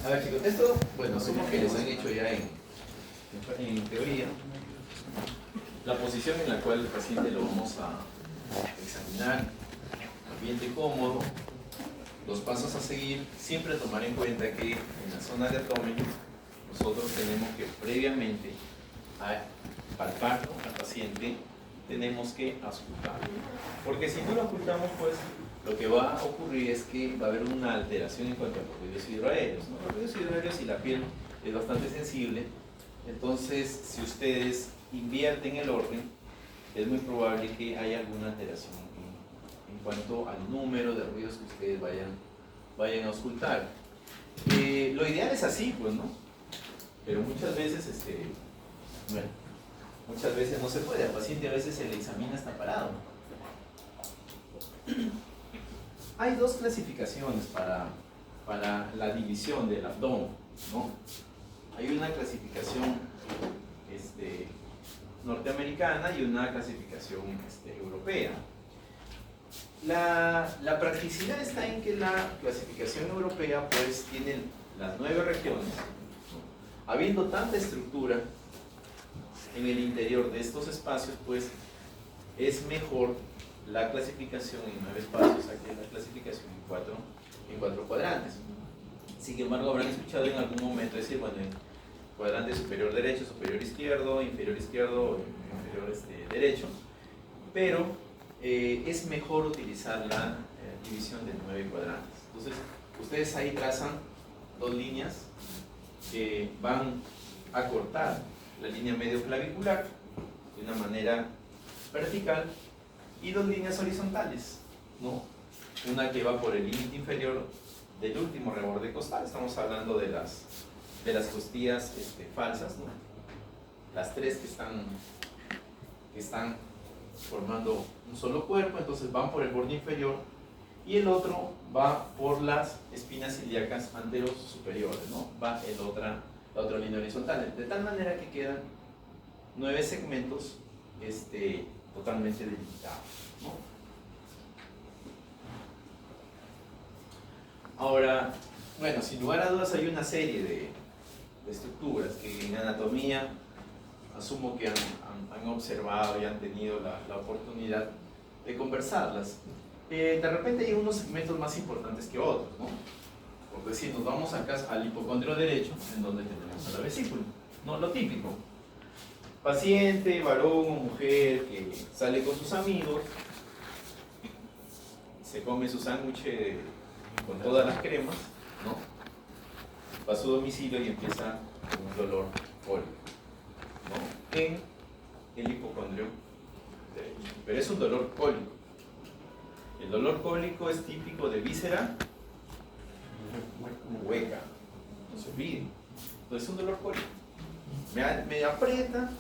A ver, chicos, esto, bueno, asumo que les han hecho ya en teoría la posición en la cual el paciente lo vamos a examinar, ambiente cómodo, los pasos a seguir, siempre tomar en cuenta que en la zona de abdomen nosotros tenemos que previamente a palpar al paciente tenemos que auscultarlo, porque si no lo ocultamos, pues lo que va a ocurrir es que va a haber una alteración en cuanto a los ruidos hidroaéreos, ¿no? Los ruidos hidroaéreos y la piel es bastante sensible, entonces si ustedes invierten el orden, es muy probable que haya alguna alteración en cuanto al número de ruidos que ustedes vayan a auscultar. Lo ideal es así, pues, ¿no? Pero muchas veces, bueno, muchas veces no se puede, al paciente a veces se le examina hasta parado. Hay dos clasificaciones para la división del abdomen, ¿no? Hay una clasificación norteamericana y una clasificación europea. La practicidad está en que la clasificación europea pues tiene las 9 regiones, ¿no? Habiendo tanta estructura en el interior de estos espacios, pues es mejor la clasificación en 9 espacios a que la clasificación en 4 cuadrantes. Sin embargo, habrán escuchado en algún momento decir, bueno, en cuadrante superior derecho, superior izquierdo, inferior derecho, pero es mejor utilizar la división de 9 cuadrantes. Entonces, ustedes ahí trazan 2 líneas que van a cortar la línea medio clavicular de una manera vertical y 2 líneas horizontales, ¿no? Una que va por el límite inferior del último reborde costal, estamos hablando de las costillas falsas, ¿no? Las 3 que están formando un solo cuerpo, entonces van por el borde inferior, y el otro va por las espinas ilíacas anteros superiores, ¿no? Va la otra línea horizontal, de tal manera que quedan 9 segmentos totalmente delimitados, ¿no? Ahora, bueno, sin lugar a dudas hay una serie de estructuras que en anatomía asumo que han observado y han tenido la oportunidad de conversarlas. De repente hay unos segmentos más importantes que otros, ¿no? Por decir, nos vamos acá al hipocondrio derecho, en donde tenemos a la vesícula, ¿no? Lo típico. Paciente, varón o mujer que sale con sus amigos, se come su sándwich con todas las cremas, ¿no? Va a su domicilio y empieza con un dolor cólico, ¿no? En el hipocondrio derecho. Pero es un dolor cólico. El dolor cólico es típico de víscera hueca, no se olviden. Entonces es un dolor cólico. Me aprieta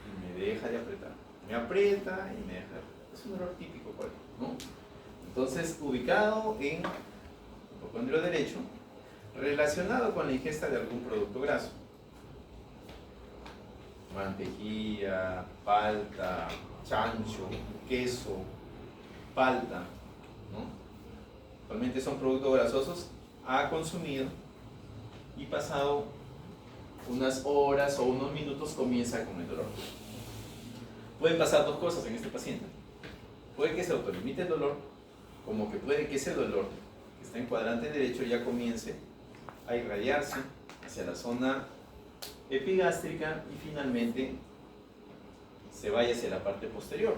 y me deja de apretar. Me aprieta y me deja de apretar. Es un dolor típico cólico, ¿no? Entonces, ubicado en hipocondrio derecho, relacionado con la ingesta de algún producto graso. Mantequilla, palta, chancho, queso, palta, ¿no? Actualmente son productos grasosos, ha consumido y pasado unas horas o unos minutos comienza con el dolor. Pueden pasar 2 cosas en este paciente. Puede que se autolimite el dolor, como que puede que ese dolor que está en cuadrante derecho ya comience a irradiarse hacia la zona epigástrica y finalmente se vaya hacia la parte posterior.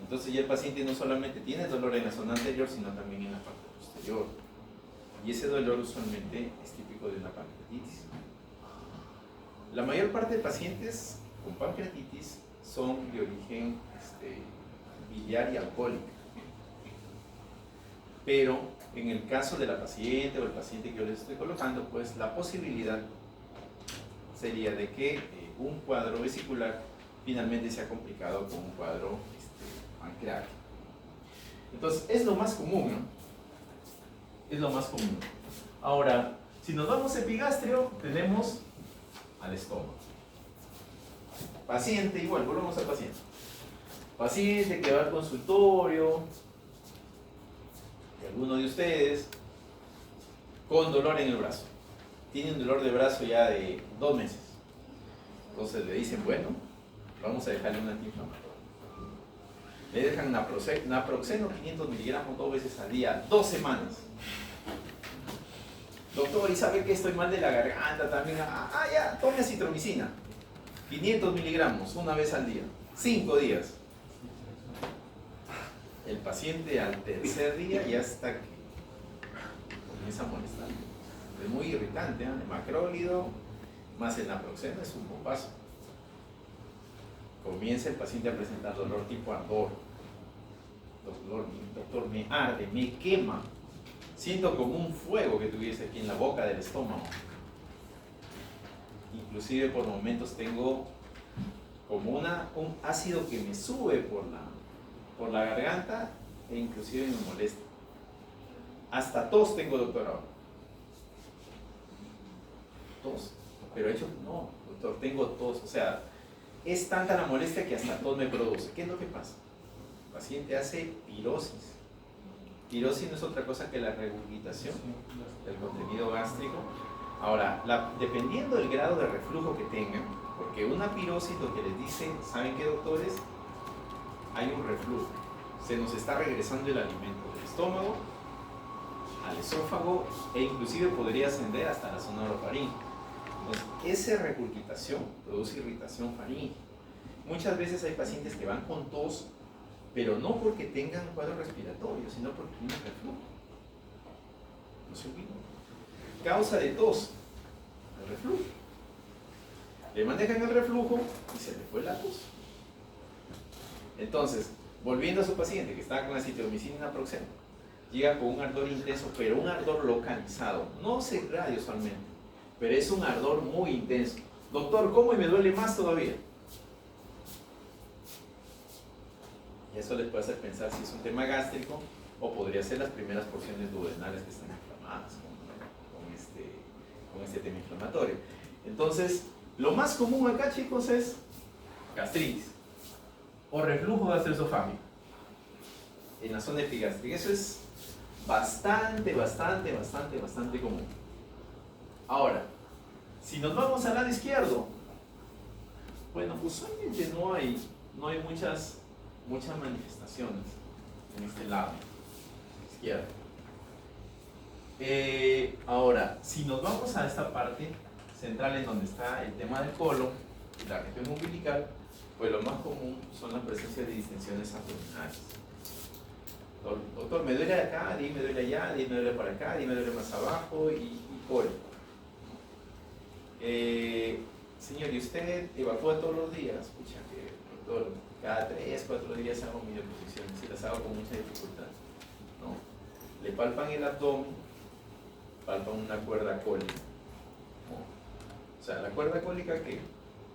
Entonces ya el paciente no solamente tiene dolor en la zona anterior, sino también en la parte posterior. Y ese dolor usualmente es típico de una pancreatitis. La mayor parte de pacientes con pancreatitis son de origen biliar y alcohólico. Pero en el caso de la paciente o el paciente que yo les estoy colocando, pues la posibilidad sería de que un cuadro vesicular finalmente sea complicado con un cuadro pancreático. Entonces, es lo más común, ¿no? Es lo más común. Ahora, si nos vamos a epigastrio, tenemos al estómago. Paciente, igual, volvemos al paciente. Paciente que va al consultorio, que alguno de ustedes con dolor en el brazo. Tiene un dolor de brazo ya de 2 meses. Entonces le dicen, bueno, vamos a dejarle un antiinflamatorio. Le dejan naproxeno 500 miligramos 2 veces al día, 2 semanas. Doctor, ¿y sabe que estoy mal de la garganta también? Ya, tome acitromicina. 500 miligramos, 1 vez al día, 5 días. El paciente al tercer día ya está que comienza a molestar. Es muy irritante, ¿eh? El macrólido más el naproxeno es un bombazo. Comienza el paciente a presentar dolor tipo ardor. Doctor, me arde, me quema. Siento como un fuego que tuviese aquí en la boca del estómago. Inclusive por momentos tengo como un ácido que me sube por la garganta e inclusive me molesta. Hasta tos tengo, doctor, ahora. Tos. Pero hecho, no, doctor, tengo tos. O sea, es tanta la molestia que hasta tos me produce. ¿Qué es lo que pasa? El paciente hace pirosis. Pirosis no es otra cosa que la regurgitación del contenido gástrico. Ahora, dependiendo del grado de reflujo que tengan, porque una pirosis lo que les dice, ¿saben qué, doctores? Hay un reflujo. Se nos está regresando el alimento del estómago al esófago e inclusive podría ascender hasta la zona orofaríngea. Entonces, esa regurgitación produce irritación faríngea. Muchas veces hay pacientes que van con tos, pero no porque tengan un cuadro respiratorio, sino porque tienen reflujo. No se olviden. Causa de tos, el reflujo. Le manejan el reflujo y se le fue la tos. Entonces, volviendo a su paciente que está con acitromicina y naproxeno, llega con un ardor intenso, pero un ardor localizado. No se irradia usualmente, pero es un ardor muy intenso. Doctor, ¿cómo y me duele más todavía? Y eso les puede hacer pensar si es un tema gástrico o podría ser las primeras porciones duodenales que están inflamadas con este tema inflamatorio. Entonces, lo más común acá, chicos, es gastritis o reflujo gastroesofágico en la zona epigástrica. Eso es bastante común. Ahora, si nos vamos al lado izquierdo, bueno, usualmente no hay muchas manifestaciones en este lado izquierdo. Ahora, si nos vamos a esta parte central en donde está el tema del colon y la región umbilical, pues lo más común son la presencia de distensiones abdominales. Doctor, me duele acá, di me duele allá, di me duele para acá, di me duele más abajo y colon. Señor, ¿y usted evacúa todos los días? Escucha, doctor, cada 3, 4 días hago mis deposiciones y las hago con mucha dificultad. ¿No? Le palpan el abdomen, palpan una cuerda cólica. ¿No? O sea, la cuerda cólica que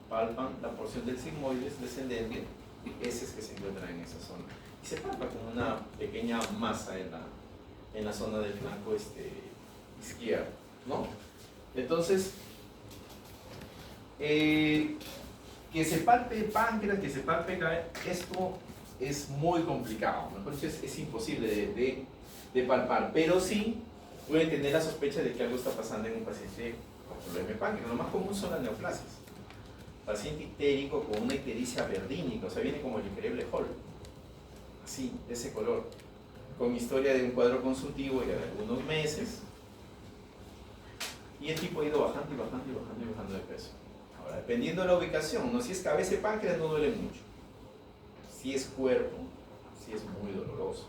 palpan la porción del sigmoides descendente y heces que se encuentran en esa zona. Y se palpa con una pequeña masa en la zona del flanco izquierdo. ¿No? Entonces, que se palpe el páncreas, que se palpe esto es muy complicado, mejor dicho, es imposible de palpar, pero sí pueden tener la sospecha de que algo está pasando en un paciente con problema de páncreas. Lo más común son las neoplasias. Paciente ictérico con una ictericia verdínica, o sea, viene como el increíble Hulk, así, de ese color, con historia de un cuadro consultivo ya de algunos meses, y el tipo ha ido bajando de peso. Ahora, dependiendo de la ubicación, ¿no? Si es cabeza y páncreas no duele mucho. Si es cuerpo, si es muy doloroso,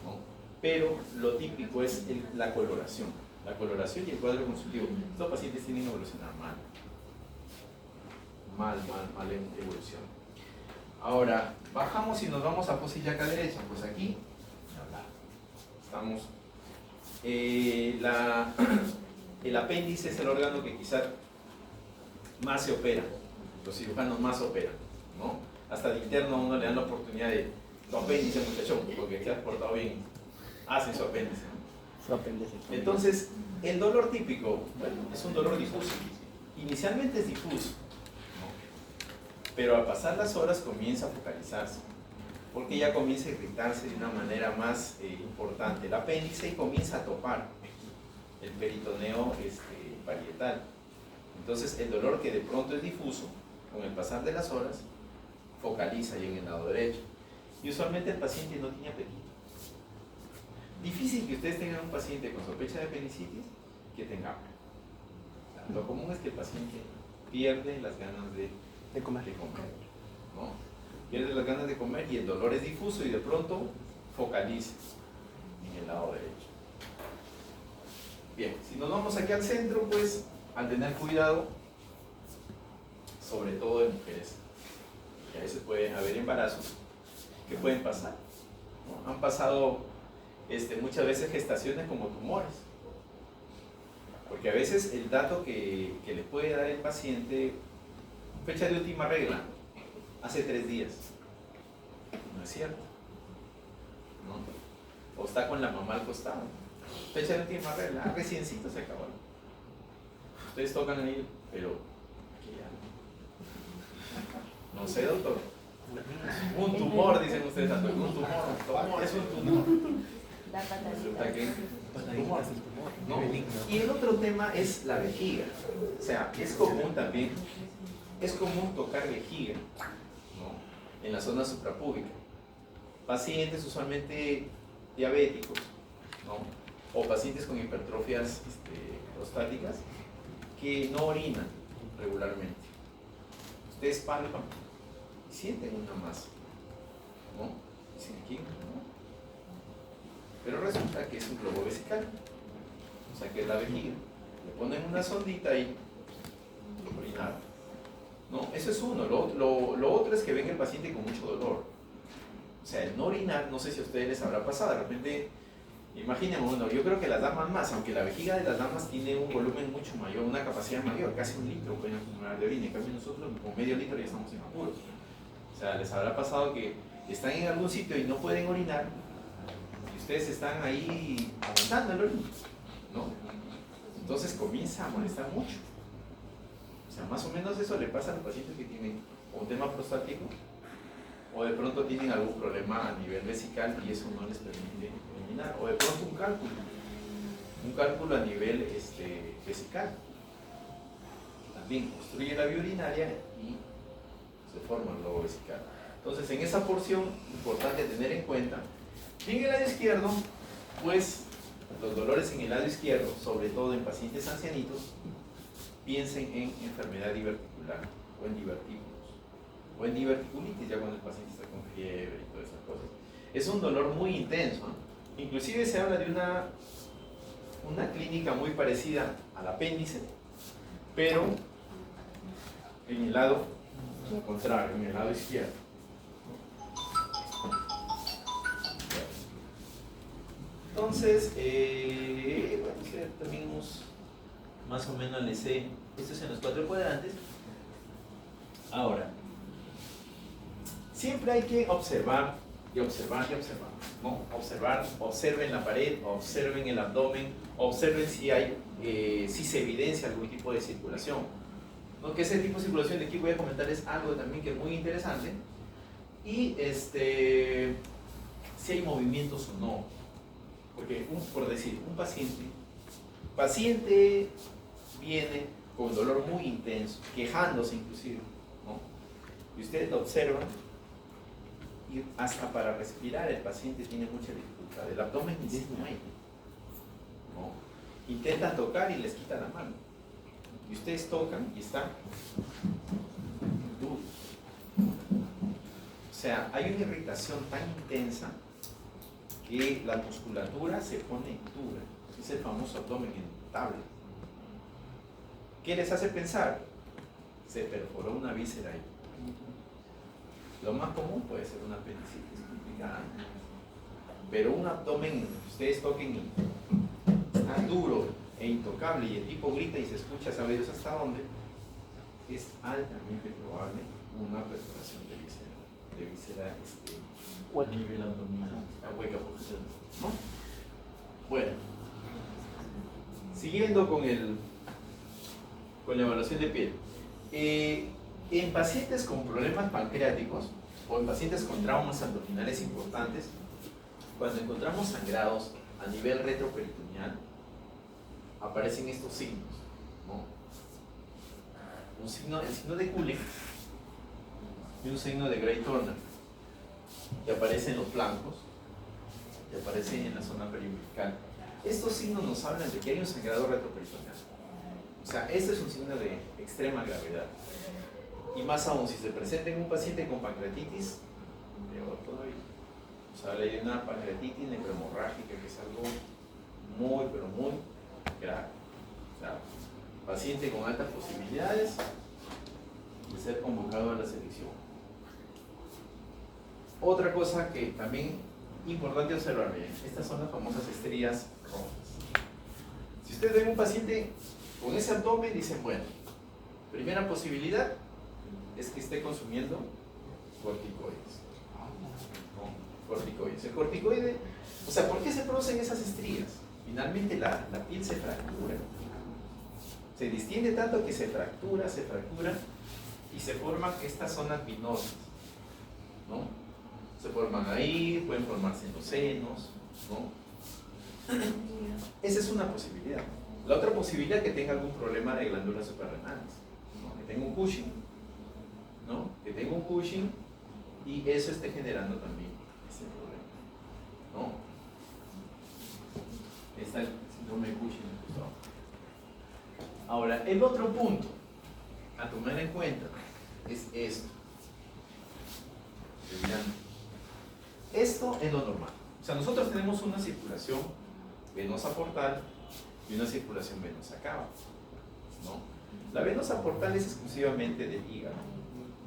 ¿no? Pero lo típico es la coloración. La coloración y el cuadro consultivo. Estos pacientes tienen que evolucionar mal en evolución. Ahora, bajamos y nos vamos a posillaca derecha. Pues aquí, estamos. El apéndice es el órgano que quizá más se opera, los cirujanos más operan, ¿no? Hasta de interno a uno le dan la oportunidad de tu apéndice, muchachón, porque te has portado bien, hacen su apéndice. Entonces, el dolor típico, bueno, es un dolor difuso. Inicialmente es difuso, ¿no? Pero al pasar las horas comienza a focalizarse, porque ya comienza a irritarse de una manera más importante el apéndice y comienza a topar. El peritoneo parietal. Entonces el dolor que de pronto es difuso, con el pasar de las horas, focaliza ahí en el lado derecho. Y usualmente el paciente no tiene apetito. Difícil que ustedes tengan un paciente con sospecha de apendicitis que tenga hambre. O sea, lo común es que el paciente pierde las ganas de comer, ¿no? Pierde las ganas de comer y el dolor es difuso y de pronto focaliza en el lado derecho. Bien, si nos vamos aquí al centro, pues al tener cuidado, sobre todo en mujeres, que a veces pueden haber embarazos que pueden pasar, ¿no? Han pasado muchas veces gestaciones como tumores, porque a veces el dato que le puede dar el paciente, fecha de última regla, hace 3 días, no es cierto, ¿no? O está con la mamá al costado, fecha de última regla, reciencito se acabó. Ustedes tocan ahí, pero aquí ya no sé, doctor. Un tumor, dicen ustedes, un tumor, es un tumor. Resulta que tumor, ¿no? Y el otro tema es la vejiga. O sea, es común también, es común tocar vejiga, ¿no? En la zona suprapúbica. Pacientes usualmente diabéticos, ¿no? O pacientes con hipertrofias prostáticas que no orinan regularmente. Ustedes palpan y sienten una masa, ¿no? Dicen aquí, ¿no? Pero resulta que es un globo vesical, o sea que es la vejiga. Le ponen una sondita y orinar, ¿no? Eso es uno. Lo otro es que ven el paciente con mucho dolor. O sea, el no orinar, no sé si a ustedes les habrá pasado, de repente, imaginen, bueno, yo creo que las damas más, aunque la vejiga de las damas tiene un volumen mucho mayor, una capacidad mayor, casi 1 litro pueden acumular de orina, en cambio nosotros con medio litro ya estamos en apuros. O sea, les habrá pasado que están en algún sitio y no pueden orinar, y ustedes están ahí aguantando el orina, ¿no? Entonces comienza a molestar mucho. O sea, más o menos eso le pasa a los pacientes que tienen un tema prostático, o de pronto tienen algún problema a nivel vesical y eso no les permite eliminar, o de pronto un cálculo a nivel vesical. También obstruye la vía urinaria y se forma el globo vesical. Entonces, en esa porción, importante tener en cuenta, y en el lado izquierdo, pues los dolores en el lado izquierdo, sobre todo en pacientes ancianitos, piensen en enfermedad diverticular o en divertículos o en diverticulitis, ya cuando el paciente está con fiebre y todas esas cosas. Es un dolor muy intenso, ¿no? Inclusive se habla de una clínica muy parecida al apéndice, pero en el lado contrario, en el lado izquierdo. Entonces, bueno, también más o menos les sé, esto es en los 4 cuadrantes. Ahora, siempre hay que observar y observar y observar, ¿no? Observen la pared, observen el abdomen, observen si se evidencia algún tipo de circulación. ¿No? Que ese tipo de circulación de aquí voy a comentarles algo también que es muy interesante. Y si hay movimientos o no. Porque, por decir, un paciente viene con dolor muy intenso, quejándose inclusive, ¿no? Y ustedes lo observan y hasta para respirar el paciente tiene mucha dificultad. El abdomen disminuye, ¿no? Intentan tocar y les quitan la mano. Y ustedes tocan y están duros. O sea, hay una irritación tan intensa que la musculatura se pone dura. Es el famoso abdomen en tabla. ¿Qué les hace pensar? Se perforó una víscera ahí. Lo más común puede ser una apendicitis complicada, pero un abdomen que ustedes toquen y está duro e intocable y el tipo grita y se escucha, ¿sabe Dios hasta dónde? Es altamente probable una perforación de víscera a nivel abdominal, a hueca posición, ¿no? Bueno, siguiendo con la evaluación de piel. En pacientes con problemas pancreáticos o en pacientes con traumas abdominales importantes, cuando encontramos sangrados a nivel retroperitoneal, aparecen estos signos, ¿no? El signo de Cullen y un signo de Gray-Turner, que aparece en los flancos y aparece en la zona periumbilical. Estos signos nos hablan de que hay un sangrado retroperitoneal. O sea, este es un signo de extrema gravedad. Y más aún, si se presenta en un paciente con pancreatitis, peor todavía. O sea, habla de una pancreatitis necrohemorrágica, que es algo muy, pero muy grave. O sea, paciente con altas posibilidades de ser convocado a la selección. Otra cosa que también importante observar bien, estas son las famosas estrías rojas. Si ustedes ven un paciente con ese abdomen, dicen, bueno, primera posibilidad es que esté consumiendo corticoides. Corticoides. El corticoide, o sea, ¿por qué se producen esas estrías? Finalmente la piel se fractura. Se distiende tanto que se fractura y se forman estas zonas vinosas, ¿no? Se forman ahí, pueden formarse en los senos, ¿no? Esa es una posibilidad. La otra posibilidad es que tenga algún problema de glándulas suprarrenales, ¿no? Que tenga un Cushing, ¿no? Que tenga un Cushing y eso esté generando también ese problema, ¿no? Está el síndrome de Cushing. Ahora, el otro punto a tomar en cuenta es esto. Esto es lo normal. O sea, nosotros tenemos una circulación venosa portal y una circulación venosa cava, ¿no? La venosa portal es exclusivamente del hígado,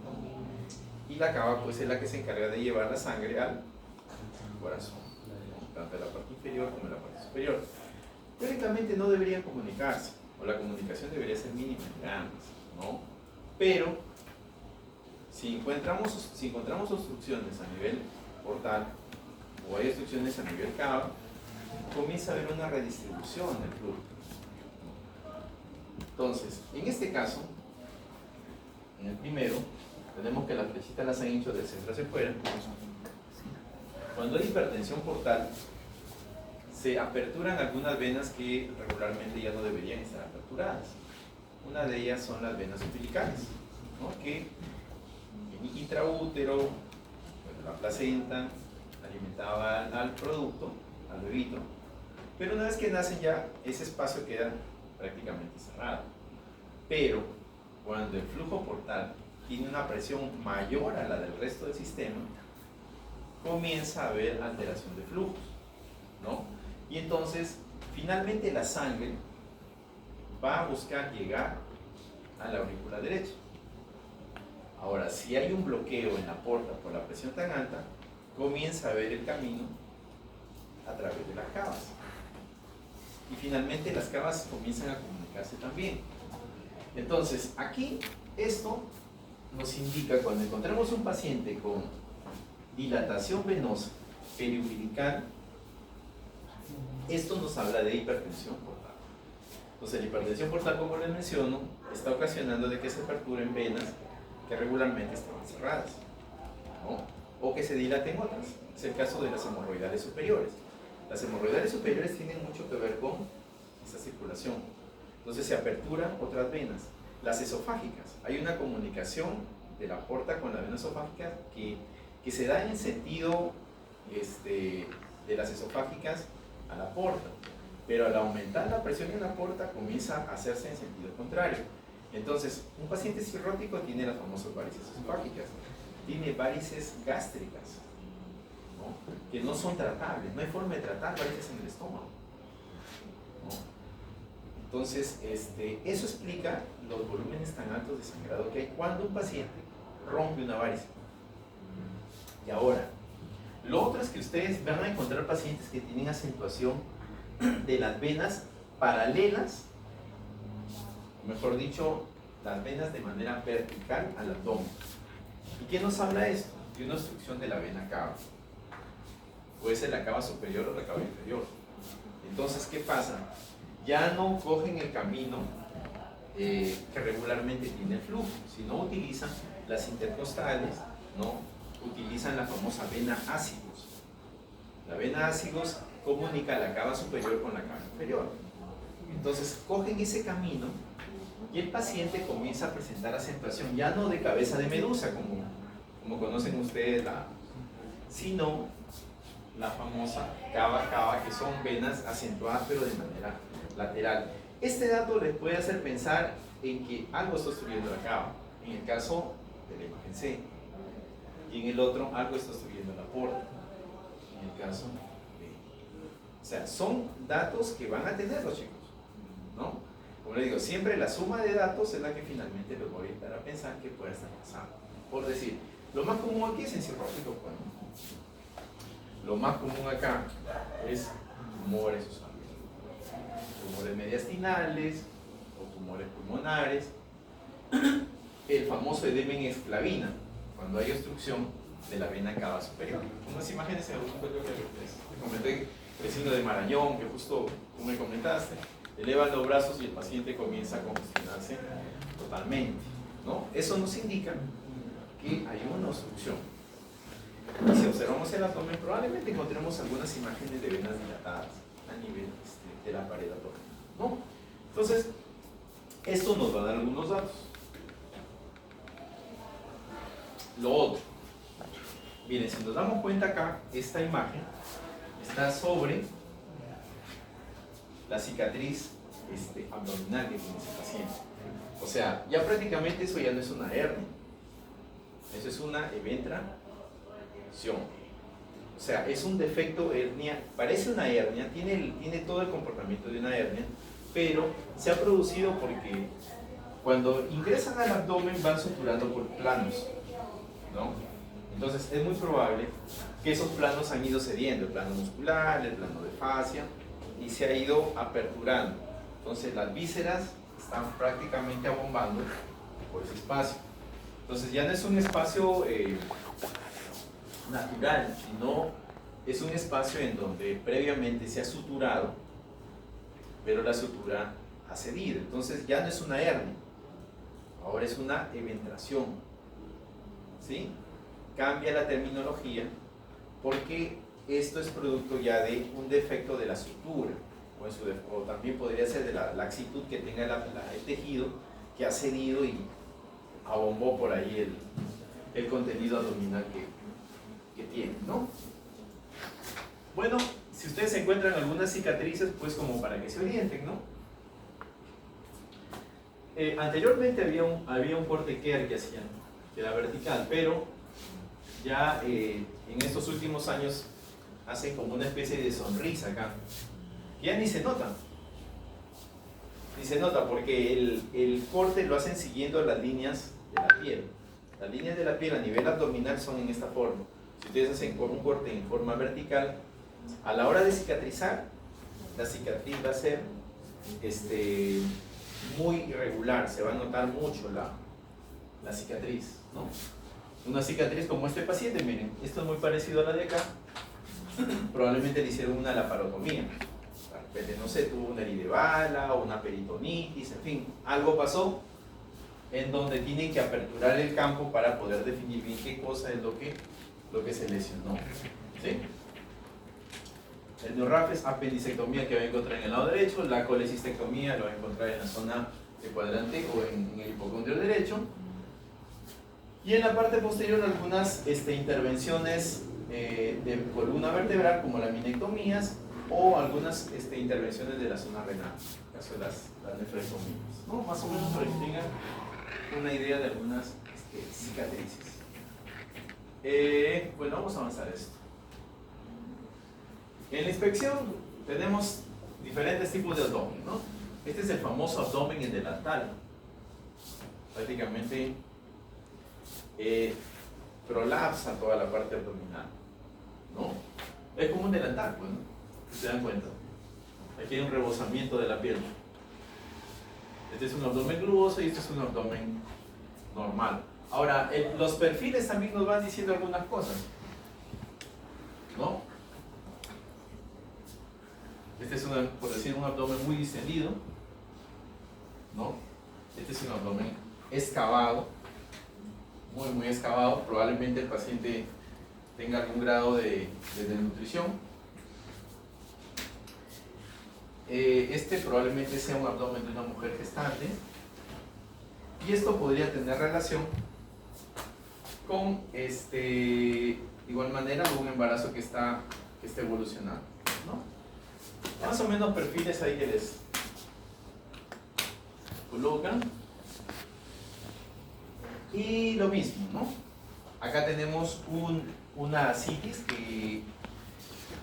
¿no? Y la cava pues es la que se encarga de llevar la sangre al corazón, ¿no? Tanto en la parte inferior como en la parte superior. Teóricamente no deberían comunicarse, o la comunicación debería ser mínima en grandes, ¿no? Pero si encontramos obstrucciones a nivel portal o hay obstrucciones a nivel cava, comienza a haber una redistribución del flujo. Entonces, en este caso, en el primero, tenemos que las flechitas las han hecho del centro hacia afuera. Cuando hay hipertensión portal, se aperturan algunas venas que regularmente ya no deberían estar aperturadas. Una de ellas son las venas umbilicales, ¿no? Que en intraútero, la placenta, alimentaba al producto, al bebito, pero una vez que nacen ya ese espacio queda prácticamente cerrado. Pero cuando el flujo portal tiene una presión mayor a la del resto del sistema, comienza a haber alteración de flujos, ¿no? Y entonces, finalmente la sangre va a buscar llegar a la aurícula derecha. Ahora, si hay un bloqueo en la porta por la presión tan alta, comienza a ver el camino a través de las cavas. Y finalmente las cavas comienzan a comunicarse también. Entonces, aquí esto nos indica, cuando encontramos un paciente con dilatación venosa periumbilical, esto nos habla de hipertensión portal. Entonces, la hipertensión portal, como les menciono, está ocasionando de que se aperturen venas que regularmente estaban cerradas, ¿no? O que se dilaten otras. Es el caso de las hemorroidales superiores. Las hemorroidales superiores tienen mucho que ver con esta circulación. Entonces se aperturan otras venas. Las esofágicas, hay una comunicación de la porta con la vena esofágica que se da en el sentido de las esofágicas a la porta, pero al aumentar la presión en la porta comienza a hacerse en sentido contrario. Entonces, un paciente cirrótico tiene las famosas varices esofágicas, tiene varices gástricas, ¿no? Que no son tratables, no hay forma de tratar varices en el estómago, ¿no? Entonces, eso explica los volúmenes tan altos de sangrado que hay cuando un paciente rompe una varice. Y ahora, lo otro es que ustedes van a encontrar pacientes que tienen acentuación de las venas paralelas, o mejor dicho, las venas de manera vertical al abdomen. ¿Y qué nos habla esto? De una obstrucción de la vena cava. Puede ser la cava superior o la cava inferior. Entonces, ¿qué pasa? Ya no cogen el camino que regularmente tiene el flujo, sino utilizan las intercostales, ¿no? Utilizan la famosa vena ácigos. La vena ácigos comunica la cava superior con la cava inferior. Entonces cogen ese camino y el paciente comienza a presentar acentuación, ya no de cabeza de medusa, como conocen ustedes, sino la famosa cava, que son venas acentuadas pero de manera lateral. Este dato les puede hacer pensar en que algo está obstruyendo la cava, en el caso de la imagen C, y en el otro algo está obstruyendo la porta, en el caso B. O sea, son datos que van a tener los chicos, ¿no? Como les digo, siempre la suma de datos es la que finalmente los va a orientar a pensar que puede estar pasando. Por decir, lo más común aquí es encefalótico, bueno, lo más común acá es tumores esofágicos, tumores mediastinales o tumores pulmonares, el famoso edema en esclavina, cuando hay obstrucción de la vena cava superior. Unas imágenes en algún momento que les comenté, el signo de Marañón, que justo tú me comentaste, elevan los brazos y el paciente comienza a congestionarse totalmente, ¿no? Eso nos indica que hay una obstrucción. Y si observamos el abdomen, probablemente encontremos algunas imágenes de venas dilatadas a nivel de la pared abdominal, ¿no? Entonces, esto nos va a dar algunos datos. Lo otro, miren, si nos damos cuenta acá, esta imagen está sobre la cicatriz abdominal que tiene ese paciente. O sea, ya prácticamente eso ya no es una hernia, eso es una eventración. O sea, es un defecto hernia, parece una hernia, tiene todo el comportamiento de una hernia, pero se ha producido porque cuando ingresan al abdomen van suturando por planos, ¿no? Entonces es muy probable que esos planos han ido cediendo, el plano muscular, el plano de fascia, y se ha ido aperturando. Entonces las vísceras están prácticamente abombando por ese espacio. Entonces ya no es un espacio natural, sino es un espacio en donde previamente se ha suturado, pero la sutura ha cedido. Entonces ya no es una hernia, ahora es una eventración, ¿sí? Cambia la terminología porque esto es producto ya de un defecto de la sutura, o también podría ser de la laxitud que tenga el tejido, que ha cedido y abombó por ahí el contenido abdominal que tiene, ¿no? Bueno, si ustedes encuentran algunas cicatrices, pues como para que se orienten, ¿no? Anteriormente había un corte Kerr que hacían, que era vertical, pero ya en estos últimos años hacen como una especie de sonrisa acá, que ya ni se nota. Ni se nota porque el corte lo hacen siguiendo las líneas de la piel. Las líneas de la piel a nivel abdominal son en esta forma. Si ustedes hacen un corte en forma vertical, a la hora de cicatrizar, la cicatriz va a ser muy irregular, se va a notar mucho la cicatriz, ¿no? Una cicatriz como este paciente, miren, esto es muy parecido a la de acá, probablemente le hicieron una laparotomía, no sé, tuvo una herida de bala o una peritonitis, en fin, algo pasó en donde tienen que aperturar el campo para poder definir bien qué cosa es lo que se lesionó, ¿sí? El neurraf es apendicectomía que va a encontrar en el lado derecho, la colecistectomía lo va a encontrar en la zona de cuadrante o en el hipocondrio derecho. Y en la parte posterior algunas intervenciones de columna vertebral como las minectomías o algunas intervenciones de la zona renal, en el caso de las nefrectomías, ¿no? Más o menos para que tengan una idea de algunas cicatrices. Bueno, vamos a avanzar esto. En la inspección tenemos diferentes tipos de abdomen, ¿no? Este es el famoso abdomen endelantal. Prácticamente prolapsa toda la parte abdominal, ¿no? Es como un delantal, pues, ¿no? Si se dan cuenta. Aquí hay un rebosamiento de la piel. Este es un abdomen globoso y este es un abdomen normal. Ahora, los perfiles también nos van diciendo algunas cosas, ¿no? Este es, por decir, un abdomen muy distendido, ¿no? Este es un abdomen excavado, muy, muy excavado. Probablemente el paciente tenga algún grado de desnutrición. Este probablemente sea un abdomen de una mujer gestante. Y esto podría tener relación con, de igual manera, un embarazo que está evolucionando, ¿no? Más o menos perfiles ahí que les colocan. Y lo mismo, ¿no? Acá tenemos una ascitis que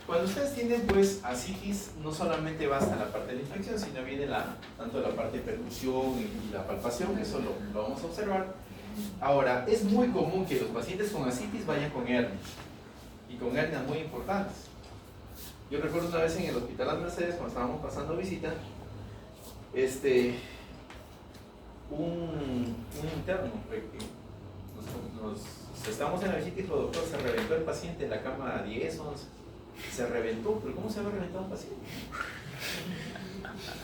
cuando ustedes tienen pues ascitis no solamente va hasta la parte de la infección, sino viene tanto la parte de percusión y la palpación, que eso lo vamos a observar. Ahora, es muy común que los pacientes con ascitis vayan con hernias, y con hernias muy importantes. Yo recuerdo una vez en el Hospital Las Mercedes, cuando estábamos pasando visita, un interno, estábamos en la visita y dijo: doctor, se reventó el paciente en la cama 10, 11, se reventó. ¿Pero cómo se había reventado un paciente?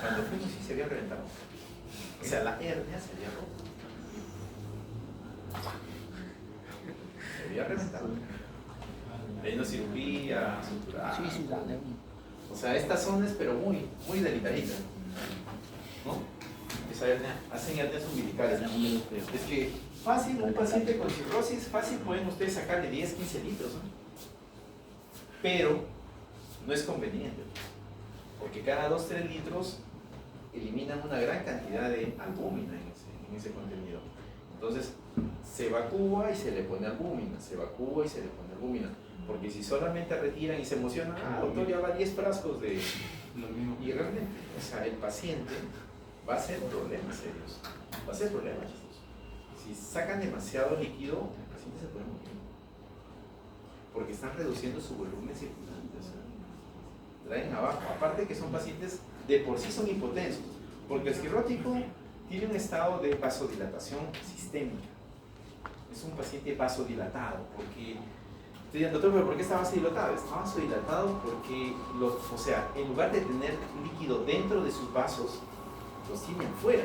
Cuando fuimos, sí se había reventado, o sea, la hernia se había roto, se había reventado, hay una cirugía sutural, o sea, estas zonas pero muy, muy delicaditas, ¿no? Esa hernia, hacen hernias umbilicales. Es que fácil, un paciente con cirrosis, fácil pueden ustedes sacarle 10, 15 litros, ¿no? Pero no es conveniente, porque cada 2, 3 litros eliminan una gran cantidad de albúmina en ese contenido. Entonces se evacúa y se le pone albúmina, se evacúa y se le pone albúmina, porque si solamente retiran y se emocionan, doctor, ya va 10 frascos de... Y realmente, o sea, el paciente va a ser problemas serios, va a ser problemas. Si sacan demasiado líquido, el paciente se puede morir, porque están reduciendo su volumen circulante, o sea, traen abajo. Aparte que son pacientes de por sí son hipotensos, porque el cirrótico tiene un estado de vasodilatación sistémica. Es un paciente vasodilatado, porque doctor, ¿pero por qué está vasodilatado? Está vasodilatado porque, o sea, en lugar de tener líquido dentro de sus vasos, los tiene afuera.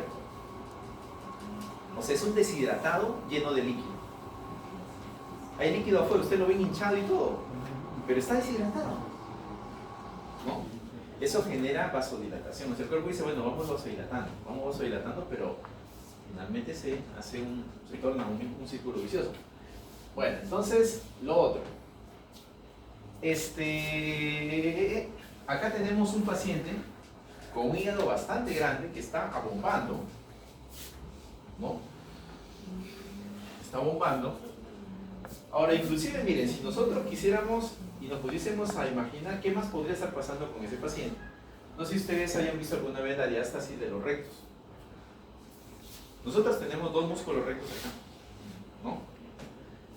O sea, es un deshidratado lleno de líquido. Hay líquido afuera, usted lo ve hinchado y todo, pero está deshidratado, ¿no? Eso genera vasodilatación. O sea, el cuerpo dice: bueno, vamos vasodilatando, pero finalmente se torna un círculo vicioso. Bueno, entonces, lo otro. Acá tenemos un paciente con un hígado bastante grande que está abombando, ¿no? Está bombando. Ahora, inclusive, miren, si nosotros quisiéramos y nos pudiésemos a imaginar qué más podría estar pasando con ese paciente. No sé si ustedes hayan visto alguna vez la diástasis de los rectos. Nosotros tenemos 2 músculos rectos acá, ¿no?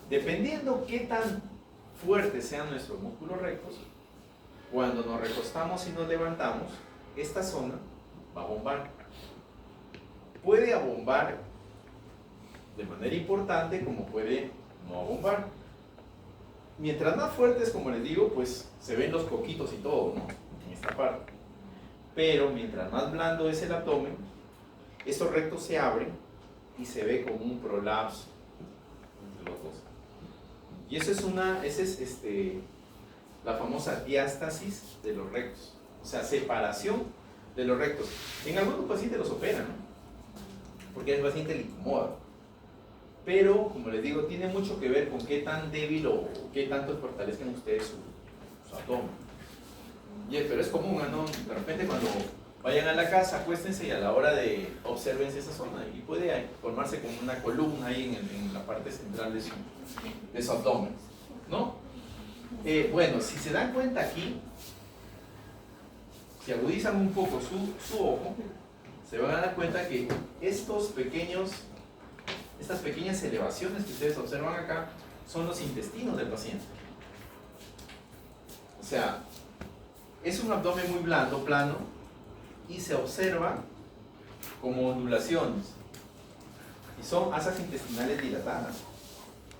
Dependiendo qué tan fuertes sean nuestros músculos rectos, cuando nos recostamos y nos levantamos, esta zona va a bombar. Puede abombar de manera importante, como puede no abombar. Mientras más fuertes, como les digo, pues se ven los coquitos y todo, ¿no? En esta parte. Pero mientras más blando es el abdomen, estos rectos se abren y se ve como un prolapso entre los dos. Y eso es la famosa diástasis de los rectos, o sea, separación de los rectos. En algunos pacientes los operan, ¿no? Porque al paciente le incomoda. Pero, como les digo, tiene mucho que ver con qué tan débil o qué tanto fortalezcan ustedes su abdomen. Pero es común, ¿no? De repente cuando vayan a la casa, acuéstense y a la hora de observense esa zona y puede formarse como una columna ahí en la parte central de su abdomen, ¿no? Bueno, si se dan cuenta aquí, si agudizan un poco su ojo, se van a dar cuenta que estas pequeñas elevaciones que ustedes observan acá son los intestinos del paciente. O sea, es un abdomen muy blando, plano, y se observa como ondulaciones. Y son asas intestinales dilatadas,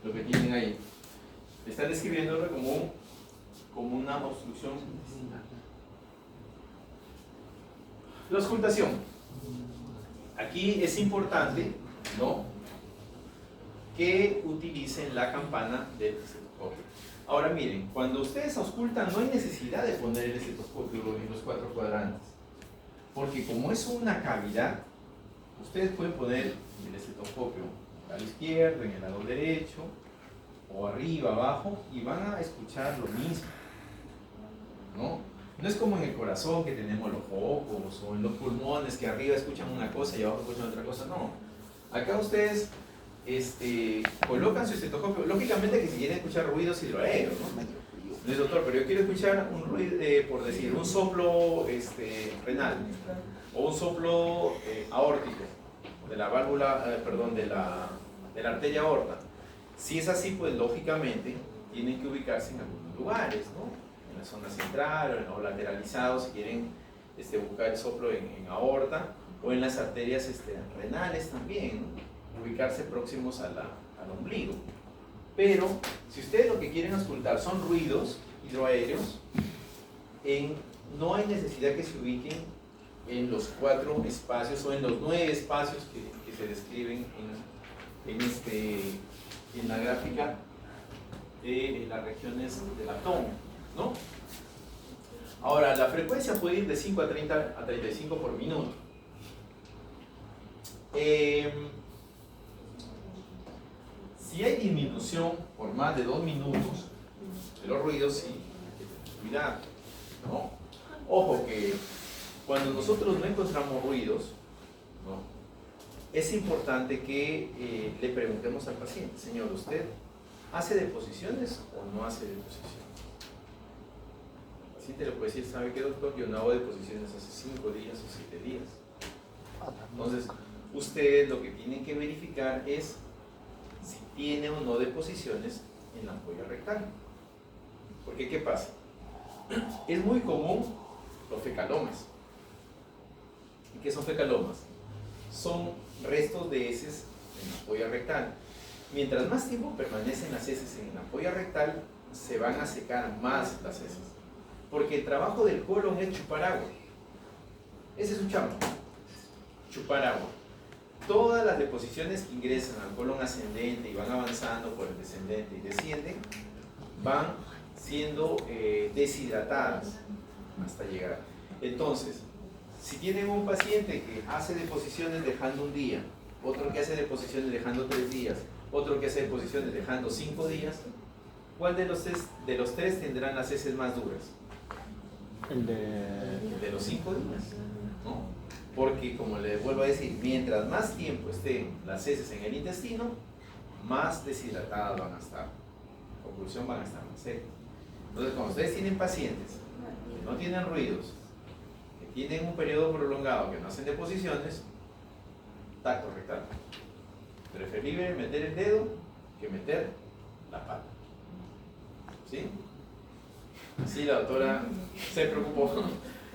lo que tienen ahí. Están describiéndolo como una obstrucción intestinal. La auscultación. Aquí es importante, ¿no?, que utilicen la campana del estetoscopio. Ahora miren, cuando ustedes auscultan no hay necesidad de poner el estetoscopio en los 4 cuadrantes. Porque como es una cavidad, ustedes pueden poner el estetoscopio al lado izquierdo, en el lado derecho, o arriba, abajo, y van a escuchar lo mismo, ¿no? No es como en el corazón que tenemos los focos, o en los pulmones que arriba escuchan una cosa y abajo escuchan otra cosa, no. Acá ustedes colocan su estetoscopio, lógicamente que si quieren escuchar ruidos hidroaéreos, ¿no? No es doctor, pero yo quiero escuchar un ruido, por decir, un soplo renal, o un soplo aórtico, de la válvula, perdón, de la arteria aorta. Si es así, pues lógicamente tienen que ubicarse en algunos lugares, ¿no? En la zona central o lateralizados, si quieren buscar el soplo en aorta, o en las arterias renales también, ¿no? Ubicarse próximos al ombligo. Pero si ustedes lo que quieren auscultar son ruidos hidroaéreos, no hay necesidad que se ubiquen en los 4 espacios o en los 9 espacios que se describen en la gráfica de las regiones del abdomen, ¿no? Ahora, la frecuencia puede ir de 5 a 30 a 35 por minuto. Si hay disminución por más de 2 minutos de los ruidos, sí, hay que tener cuidado, ¿no? Ojo que cuando nosotros no encontramos ruidos, ¿no? Es importante que le preguntemos al paciente: señor, ¿usted hace deposiciones o no hace deposiciones? El paciente le puede decir: ¿sabe qué, doctor? Yo no hago deposiciones hace 5 días o 7 días. Entonces, ustedes lo que tienen que verificar es si tiene o no deposiciones en la ampolla rectal. Porque, ¿qué pasa? Es muy común los fecalomas. ¿Y qué son fecalomas? Son restos de heces en la ampolla rectal. Mientras más tiempo permanecen las heces en la ampolla rectal, se van a secar más las heces. Porque el trabajo del colon es chupar agua. Ese es su chamba, chupar agua. Todas las deposiciones que ingresan al colon ascendente y van avanzando por el descendente y descienden, van siendo deshidratadas hasta llegar. Entonces, si tienen un paciente que hace deposiciones dejando un día, otro que hace deposiciones dejando 3 días, otro que hace deposiciones dejando 5 días, ¿cuál de los tres tendrán las heces más duras? El de los 5 días, ¿no? Porque, como les vuelvo a decir, mientras más tiempo estén las heces en el intestino, más deshidratadas van a estar. Conclusión, van a estar más secas. Entonces, cuando ustedes tienen pacientes que no tienen ruidos, que tienen un periodo prolongado, que no hacen deposiciones, tacto rectal. Preferible meter el dedo que meter la pata. ¿Sí? Sí, la doctora se preocupó.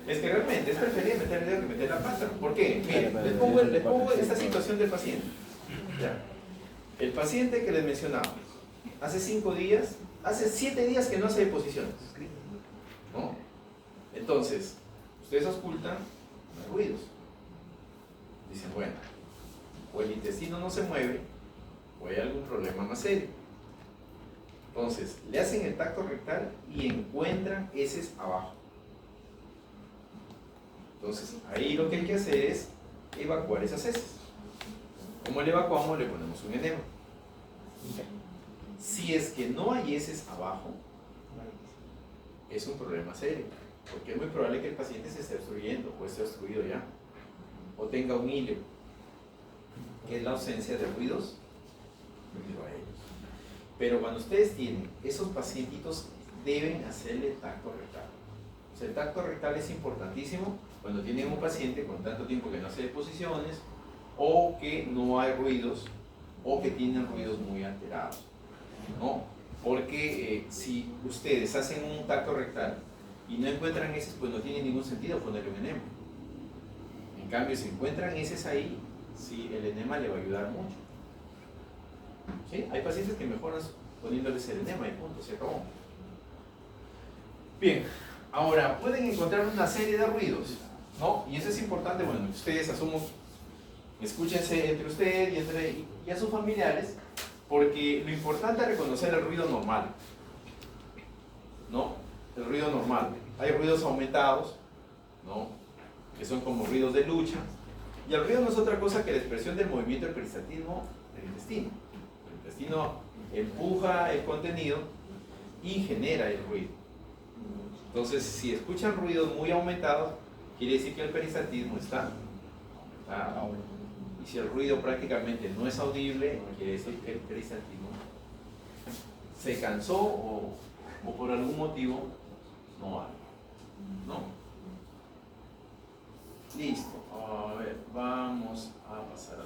Es que realmente es preferible meter el dedo que meter la pata. ¿Por qué? Miren, les pongo esta situación del paciente. Ya. El paciente que les mencionaba, hace 5 días, hace 7 días que no hace deposiciones, ¿no? Entonces, ustedes auscultan, no hay ruidos. Dicen, bueno, o el intestino no se mueve, o hay algún problema más serio. Entonces, le hacen el tacto rectal y encuentran heces abajo. Entonces, ahí lo que hay que hacer es evacuar esas heces. ¿Cómo le evacuamos? Le ponemos un enema. Si es que no hay heces abajo, es un problema serio, porque es muy probable que el paciente se esté obstruyendo o esté obstruido ya, o tenga un hilo, que es la ausencia de ruidos hidroaéreos. Pero cuando ustedes tienen esos pacientitos, deben hacerle tacto rectal. O sea, el tacto rectal es importantísimo cuando tienen un paciente con tanto tiempo que no hace deposiciones, o que no hay ruidos, o que tienen ruidos muy alterados, ¿no? Porque si ustedes hacen un tacto rectal y no encuentran heces, pues no tiene ningún sentido ponerle un enema. En cambio, si encuentran heces ahí, sí, el enema le va a ayudar mucho. ¿Sí? Hay pacientes que mejoran poniéndoles el enema y punto, se acabó. Bien, ahora pueden encontrar una serie de ruidos, ¿no? Y eso es importante, bueno, ustedes asumo, escúchense entre ustedes y a sus familiares, porque lo importante es reconocer el ruido normal, ¿no? El ruido normal. Hay ruidos aumentados, ¿no? que son como ruidos de lucha. Y el ruido no es otra cosa que la expresión del movimiento del peristaltismo del intestino. El intestino empuja el contenido y genera el ruido. Entonces, si escuchan ruidos muy aumentados, quiere decir que el peristaltismo está. Y si el ruido prácticamente no es audible, quiere decir que el peristaltismo se cansó o por algún motivo no va. ¿No? Listo. A ver, vamos a pasar a...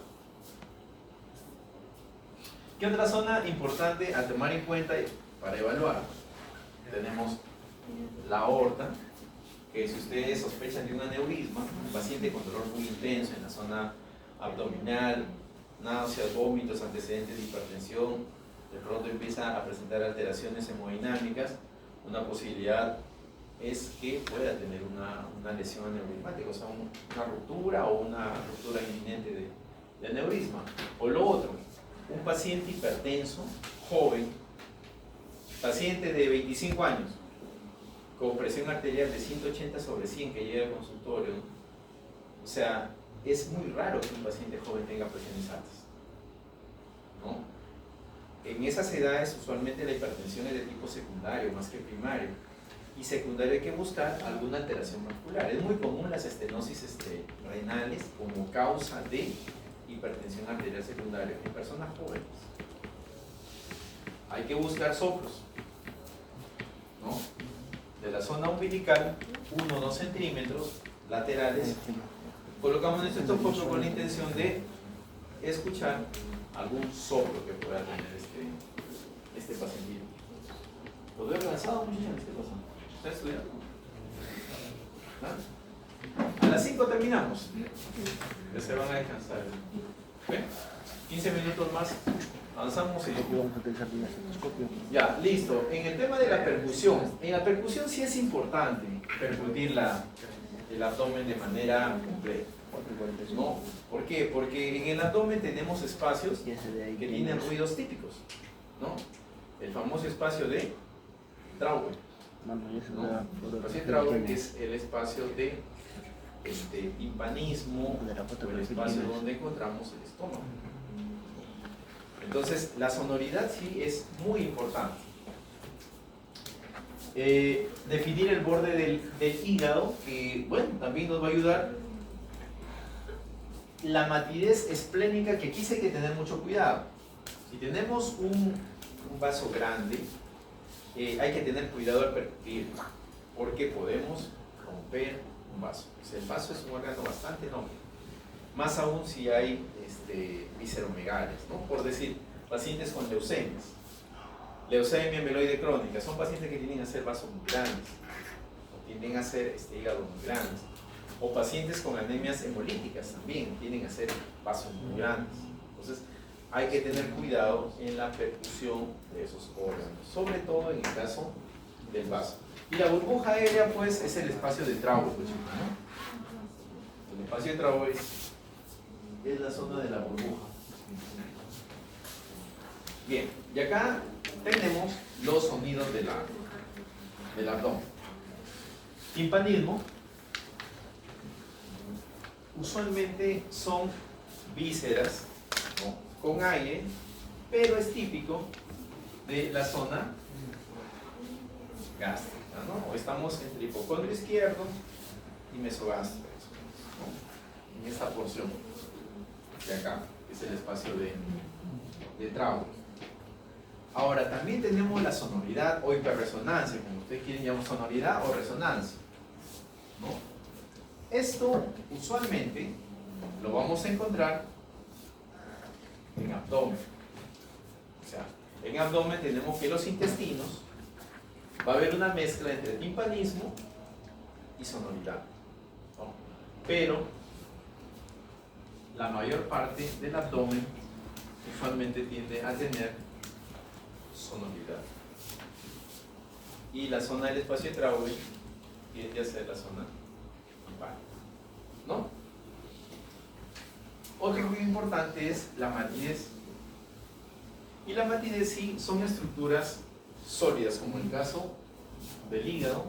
¿Qué otra zona importante a tomar en cuenta para evaluar? Tenemos la aorta, que si ustedes sospechan de un aneurisma, un paciente con dolor muy intenso en la zona abdominal, náuseas, vómitos, antecedentes de hipertensión, de pronto empieza a presentar alteraciones hemodinámicas, una posibilidad es que pueda tener una lesión aneurismática, o sea, una ruptura o una ruptura inminente de aneurisma. O lo otro, un paciente hipertenso, joven, paciente de 25 años, con presión arterial de 180/100 que llega al consultorio. O sea, es muy raro que un paciente joven tenga presiones altas, ¿no? En esas edades usualmente la hipertensión es de tipo secundario más que primario, y secundario hay que buscar alguna alteración vascular. Es muy común las estenosis renales como causa de hipertensión arterial secundaria en personas jóvenes. Hay que buscar soplos, ¿no? De la zona umbilical, 1 o 2 centímetros laterales. Colocamos nuestro estetoscopio con la intención de escuchar algún soplo que pueda tener este paciente. ¿Lo veo cansado, muchachos? ¿Qué pasa? ¿Está estudiando? ¿Ah? A las 5 terminamos. Ya se van a descansar. ¿Ven? 15 minutos más. Avanzamos y vamos a utilizar el estetoscopio. Ya, listo. En el tema de la percusión, en la percusión sí es importante percutir el abdomen de manera completa. ¿No? ¿Por qué? Porque en el abdomen tenemos espacios que tienen ruidos típicos, ¿no? El famoso espacio de Traube, ¿no? El espacio de Traube, que es el espacio de timpanismo, o el espacio donde encontramos el estómago. Entonces, la sonoridad sí es muy importante. Definir el borde del hígado, que bueno, también nos va a ayudar. La matidez esplénica, que aquí sí hay que tener mucho cuidado. Si tenemos un vaso grande, hay que tener cuidado al percutir, porque podemos romper un vaso. O sea, el vaso es un órgano bastante enorme, más aún si hay visceromegalias, ¿no? Por decir, pacientes con leucemias, leucemia mieloide crónica, son pacientes que tienden a hacer vasos muy grandes, o tienden a hacer hígados muy grandes. O pacientes con anemias hemolíticas también tienen que hacer vasos muy grandes. Entonces, hay que tener cuidado en la percusión de esos órganos, sobre todo en el caso del vaso. Y la burbuja aérea, pues, es el espacio de Traube, ¿no? El espacio de Traube es la zona de la burbuja. Bien, y acá tenemos los sonidos del abdomen. Timpanismo. Usualmente son vísceras, ¿no?, con aire, pero es típico de la zona gástrica, ¿no? Estamos entre hipocondrio izquierdo y mesogástrico, ¿no?, en esta porción de acá, que es el espacio de Traube. Ahora, también tenemos la sonoridad o hiperresonancia, como ustedes quieren llamar, sonoridad o resonancia, ¿no? Esto usualmente lo vamos a encontrar en abdomen. O sea, en abdomen tenemos que los intestinos, va a haber una mezcla entre timpanismo y sonoridad, ¿no? Pero la mayor parte del abdomen usualmente tiende a tener sonoridad. Y la zona del espacio de Traube tiende a ser la zona, ¿no? Otro muy importante es la matidez. Y la matidez sí son estructuras sólidas, como el caso del hígado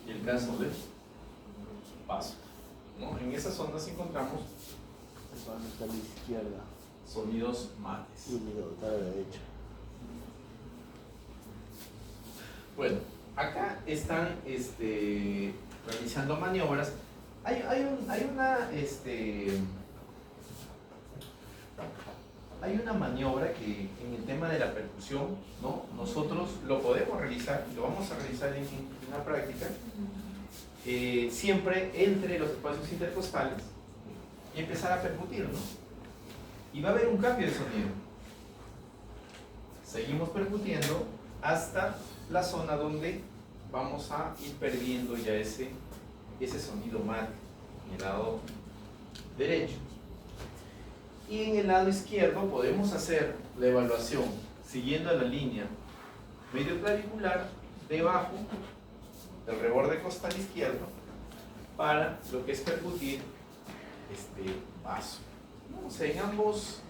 y el caso del vaso. ¿no? En esas zonas encontramos Está a la izquierda sonidos mates. y unido está a la derecha. Bueno, acá están realizando maniobras. Hay una maniobra que en el tema de la percusión, ¿no? Nosotros lo podemos realizar, lo vamos a realizar en la práctica, siempre entre los espacios intercostales y empezar a percutir, ¿no? Y va a haber un cambio de sonido. Seguimos percutiendo hasta la zona donde vamos a ir perdiendo ya ese sonido mate en el lado derecho. Y en el lado izquierdo podemos hacer la evaluación siguiendo la línea medio clavicular debajo del reborde costal izquierdo para lo que es percutir este paso. O sea, en ambos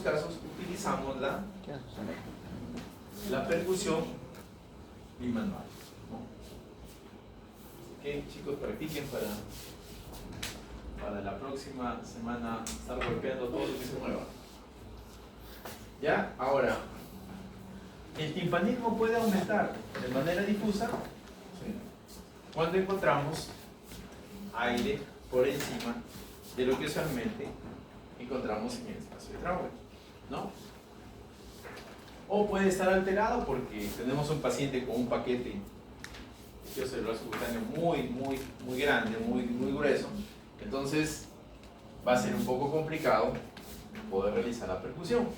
casos utilizamos la percusión bimanual, ¿no? Que chicos practiquen para la próxima semana estar golpeando todo lo que se mueva. Ya, ahora, el timpanismo puede aumentar de manera difusa, ¿sí?, cuando encontramos aire por encima de lo que usualmente encontramos en el espacio de Traube, ¿no? O puede estar alterado porque tenemos un paciente con un paquete tejido celular subcutáneo muy grande, muy grueso. Entonces va a ser un poco complicado poder realizar la percusión.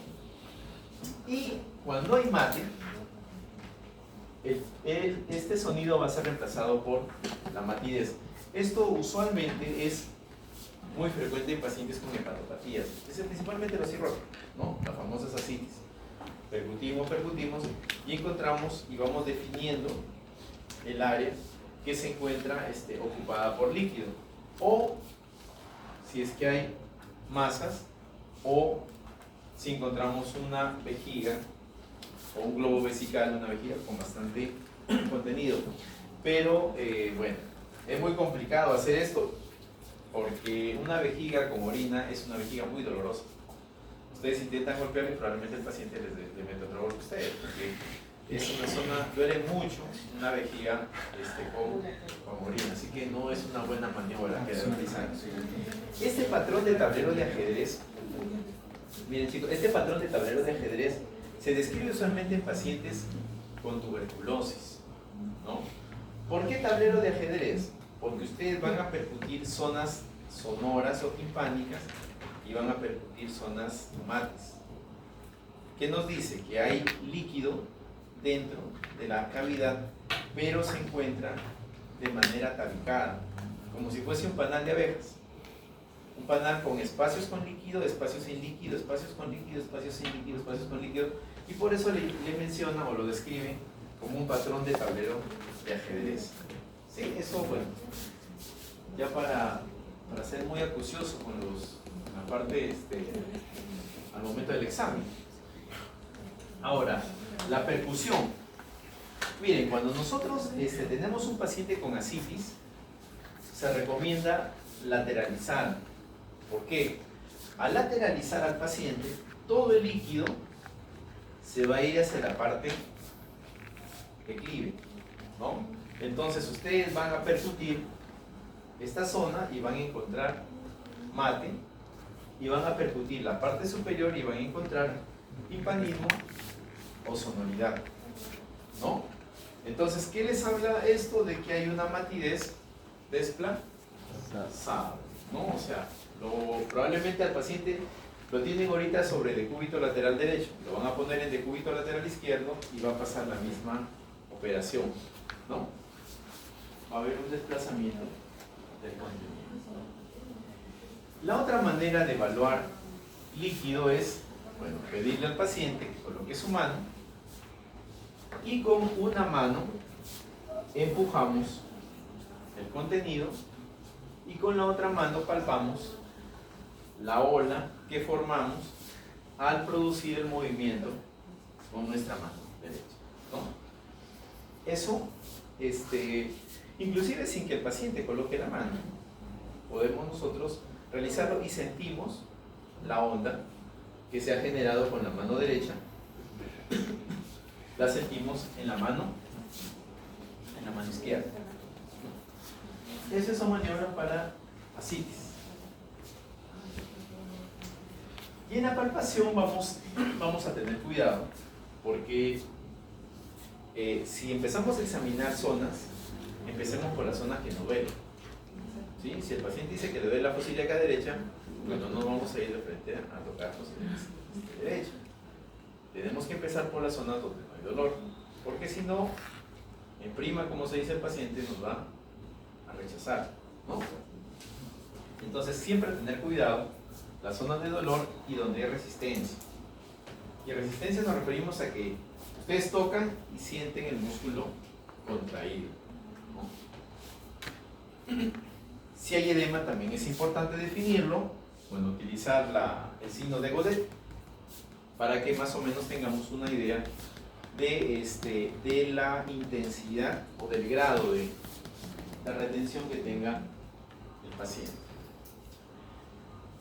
Y cuando hay mate, este sonido va a ser reemplazado por la matidez. Esto usualmente es muy frecuente en pacientes con hepatopatías, principalmente los cirróticos, ¿no? Las famosas ascitis. Percutimos y encontramos y vamos definiendo el área que se encuentra ocupada por líquido, o si es que hay masas, o si encontramos una vejiga o un globo vesical, una vejiga con bastante contenido. Pero bueno, es muy complicado hacer esto porque una vejiga con orina es una vejiga muy dolorosa. Ustedes intentan golpear y probablemente el paciente le mete otro golpe a ustedes, porque es una zona, duele mucho una vejiga con orina, así que no es una buena maniobra que realizar. Este patrón de tablero de ajedrez, miren chicos, este patrón de tablero de ajedrez se describe usualmente en pacientes con tuberculosis, ¿no? ¿Por qué tablero de ajedrez? Porque ustedes van a percutir zonas sonoras o timpánicas y van a percutir zonas mates. ¿Qué nos dice? Que hay líquido dentro de la cavidad, pero se encuentra de manera tabicada, como si fuese un panal de abejas. Un panal con espacios con líquido, espacios sin líquido, espacios con líquido, espacios sin líquido, espacios con líquido, y por eso le menciona o lo describe como un patrón de tablero de ajedrez. Sí, eso, bueno, ya para ser muy acucioso con la parte al momento del examen. Ahora, la percusión. Miren, cuando nosotros tenemos un paciente con ascitis, se recomienda lateralizar. ¿Por qué? Al lateralizar al paciente, todo el líquido se va a ir hacia la parte declive, ¿no? Entonces ustedes van a percutir esta zona y van a encontrar mate, y van a percutir la parte superior y van a encontrar timpanismo o sonoridad, ¿no? Entonces, ¿qué les habla esto de que hay una matidez desplazada, ¿no? O sea, probablemente al paciente lo tienen ahorita sobre decúbito lateral derecho, lo van a poner en decúbito lateral izquierdo y va a pasar la misma operación, ¿no? Va a haber un desplazamiento del contenido. La otra manera de evaluar líquido es, bueno, pedirle al paciente que coloque su mano y con una mano empujamos el contenido y con la otra mano palpamos la ola que formamos al producir el movimiento con nuestra mano derecha, ¿no? Eso, inclusive sin que el paciente coloque la mano, podemos nosotros realizarlo y sentimos la onda que se ha generado con la mano derecha, la sentimos en la mano izquierda. Esas son maniobras para ascitis. Y en la palpación vamos a tener cuidado, porque si empezamos a examinar zonas, empecemos por las zonas que no duelen. ¿Sí? Si el paciente dice que le duele la fosa ilíaca derecha, bueno, no vamos a ir de frente a tocar fosa ilíaca derecha. Tenemos que empezar por las zonas donde no hay dolor, porque si no, en prima, como se dice el paciente, nos va a rechazar, ¿no? Entonces, siempre tener cuidado las zonas de dolor y donde hay resistencia. Y a resistencia nos referimos a que ustedes tocan y sienten el músculo contraído, ¿no? Si hay edema, también es importante definirlo, bueno, utilizar el signo de Godet para que más o menos tengamos una idea de la intensidad o del grado de la retención que tenga el paciente.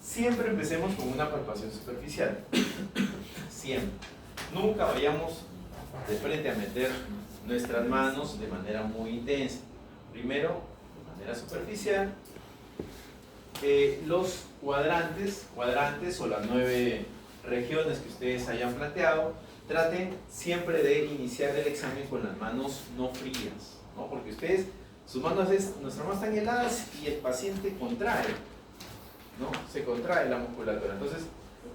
Siempre empecemos con una palpación superficial. Siempre. Nunca vayamos de frente a meter nuestras manos de manera muy intensa. Primero, de manera superficial. Los cuadrantes o las 9 regiones que ustedes hayan planteado, traten siempre de iniciar el examen con las manos no frías, ¿no? Porque ustedes, nuestras manos están heladas y el paciente contrae, ¿no? Se contrae la musculatura. Entonces,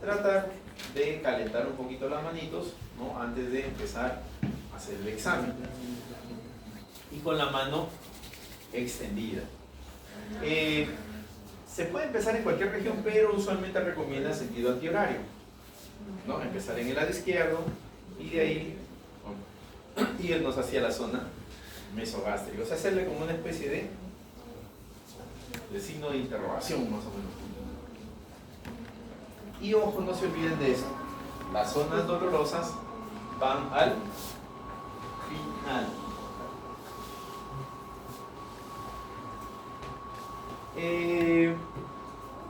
trata de calentar un poquito las manitos, ¿no? Antes de empezar a hacer el examen. Y con la mano extendida. Se puede empezar en cualquier región, pero usualmente recomienda sentido antihorario, ¿no? Empezar en el lado izquierdo y de ahí irnos hacia la zona mesogástrica. O sea, hacerle como una especie de signo de interrogación, más o menos. Y ojo, no se olviden de esto. Las zonas dolorosas van al final.